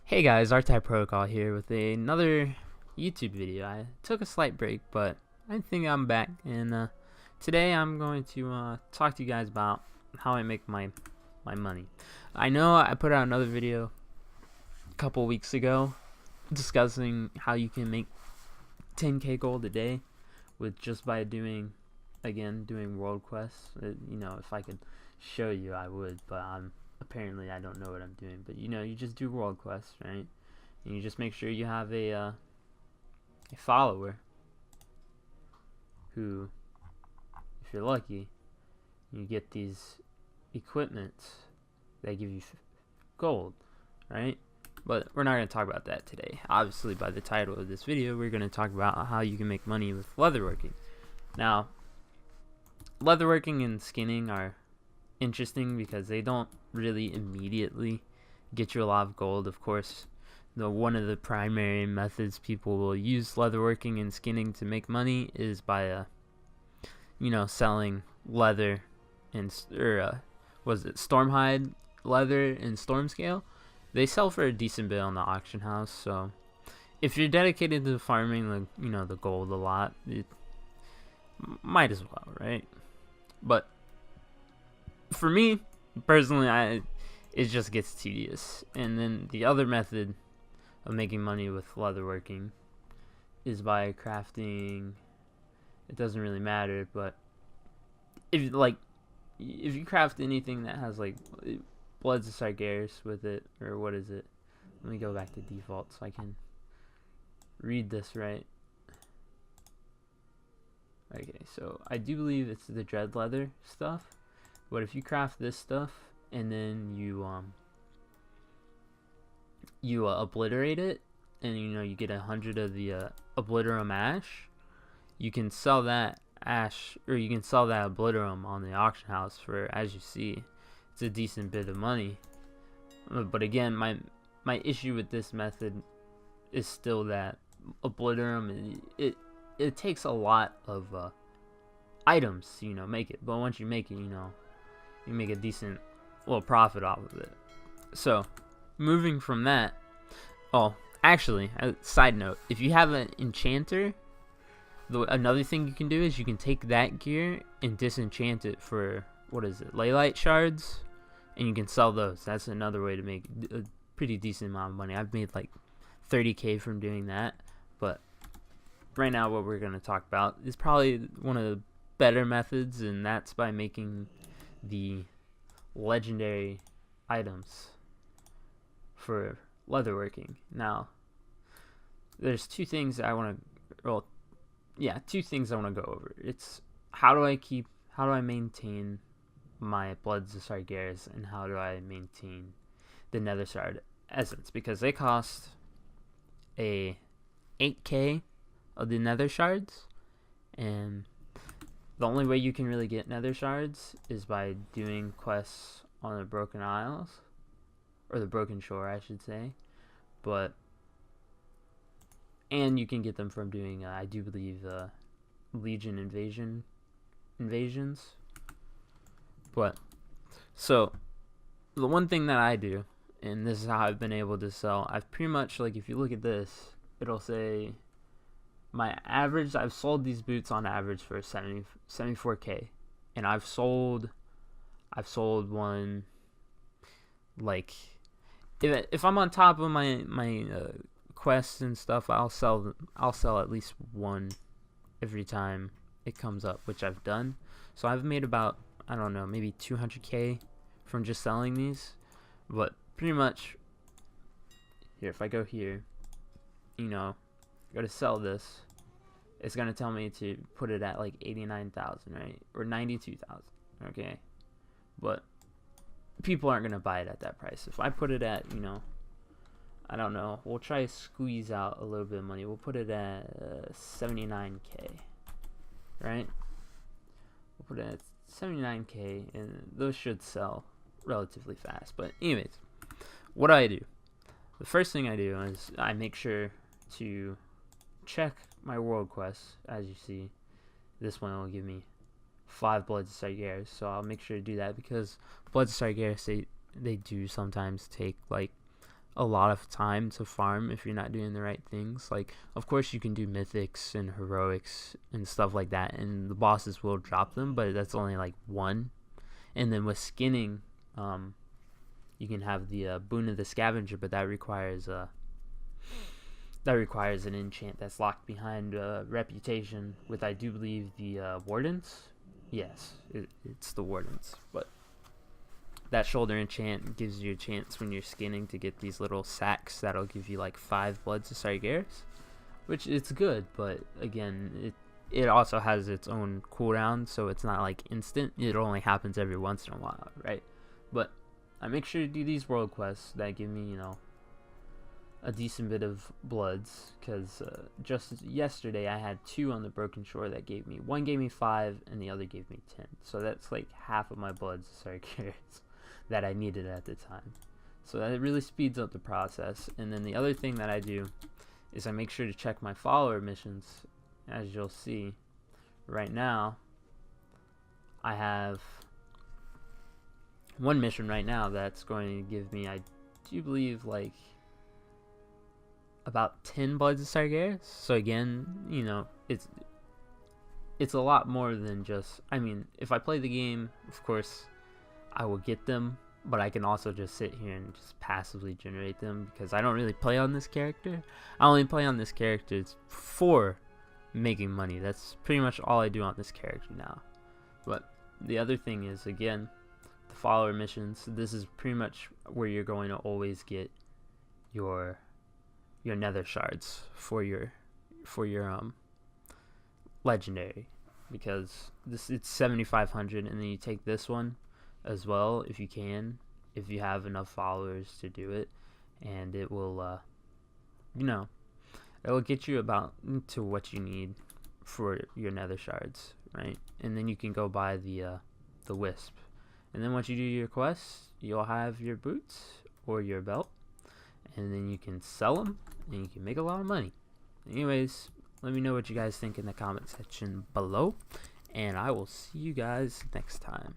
Hey guys, R-Type Protocol here with another YouTube video. I took a slight break, but I think I'm back, and today I'm going to talk to you guys about how I make my money. I know I put out another video a couple weeks ago discussing how you can make 10k gold a day with just by doing world quests. If I could show you, I would, but apparently I don't know what I'm doing. But you just do world quests, right? And you just make sure you have a follower who, if you're lucky, you get these equipments that give you gold, right? But we're not going to talk about that today. Obviously, by the title of this video, we're going to talk about how you can make money with leatherworking. Now, leatherworking and skinning are interesting because they don't really immediately get you a lot of gold. Of course, one of the primary methods people will use leatherworking and skinning to make money is by selling leather and stormhide leather and storm scale. They sell for a decent bit on the auction house, so if you're dedicated to farming the gold a lot, it might as well, right? But for me personally, it just gets tedious. And then the other method of making money with leatherworking is by crafting. It doesn't really matter, but if you craft anything that has like Bloods of Sargeras with it, or what is it? Let me go back to default so I can read this right. Okay, so I do believe it's the dread leather stuff. But if you craft this stuff and then you obliterate it, and you get 100 of the Oblieterum ash, you can sell that ash, or you can sell that Oblieterum on the auction house for, as you see, it's a decent bit of money. But again, my issue with this method is still that Oblieterum, it takes a lot of items to make it. But once you make it, you make a decent little profit off of it. So moving from that, actually, side note, if you have an enchanter, another thing you can do is you can take that gear and disenchant it for, what is it, leylightshards, and you can sell those. That's another way to make a pretty decent amount of money. I've made like 30k from doing that. But right now what we're going to talk about is probably one of the better methods, and that's by making the legendary items for leatherworking. Now, there's two things I want to go over. It's how do I maintain my Bloods of Sargeras, and how do I maintain the Nether Shard essence, because they cost a 8k of the Nether Shards, and the only way you can really get Nether Shards is by doing quests on the Broken Isles, or the Broken Shore, I should say. And you can get them from doing, I do believe, Legion invasions. But so the one thing that I do, and this is how I've been able to sell. I've pretty much, like, if you look at this, it'll say my average. I've sold these boots on average for 74k, and I've sold one, like, if I'm on top of my quests and stuff, I'll sell at least one every time it comes up, which I've done. So I've made about, I don't know, maybe 200k from just selling these. But pretty much here, if I go here, go to sell this, it's gonna tell me to put it at like 89,000, right, or 92,000. Okay, but people aren't gonna buy it at that price. If I put it at, I don't know, we'll try to squeeze out a little bit of money. We'll put it at 79k, right? We'll put it at 79k, and those should sell relatively fast. But anyways, what do I do? The first thing I do is I make sure to check my world quests. As you see, this one will give me 5 Bloods of Sargeras, so I'll make sure to do that, because Bloods of Sargeras, they do sometimes take like a lot of time to farm if you're not doing the right things. Like, of course you can do mythics and heroics and stuff like that, and the bosses will drop them, but that's only like one. And then with skinning, you can have the boon of the scavenger, but that requires an enchant that's locked behind reputation with, I do believe, the wardens. Yes, it's the wardens, but that shoulder enchant gives you a chance when you're skinning to get these little sacks that'll give you like 5 bloods of Sargeras, which it's good, but again, it also has its own cooldown, so it's not like instant. It only happens every once in a while, right? But I make sure to do these world quests that give me, a decent bit of bloods, because just yesterday I had 2 on the Broken Shore that gave me, one gave me 5 and the other gave me 10, so that's like half of my bloods of Sargeras that I needed at the time. So that really speeds up the process. And then the other thing that I do is I make sure to check my follower missions. As you'll see right now, I have one mission right now that's going to give me, I do believe, like about 10 bloods of Sargeras. So again, it's a lot more than just, I mean, if I play the game, of course I will get them, but I can also just sit here and just passively generate them, because I don't really play on this character. I only play on this character for making money. That's pretty much all I do on this character now. But the other thing is, again, the follower missions. This is pretty much where you're going to always get your nether shards for your legendary, because it's 7,500, and then you take this one as well if you can, if you have enough followers to do it, and it will it will get you about to what you need for your nether shards, right? And then you can go buy the wisp, and then once you do your quests, you'll have your boots or your belt, and then you can sell them and you can make a lot of money. Anyways, let me know what you guys think in the comment section below, and I will see you guys next time.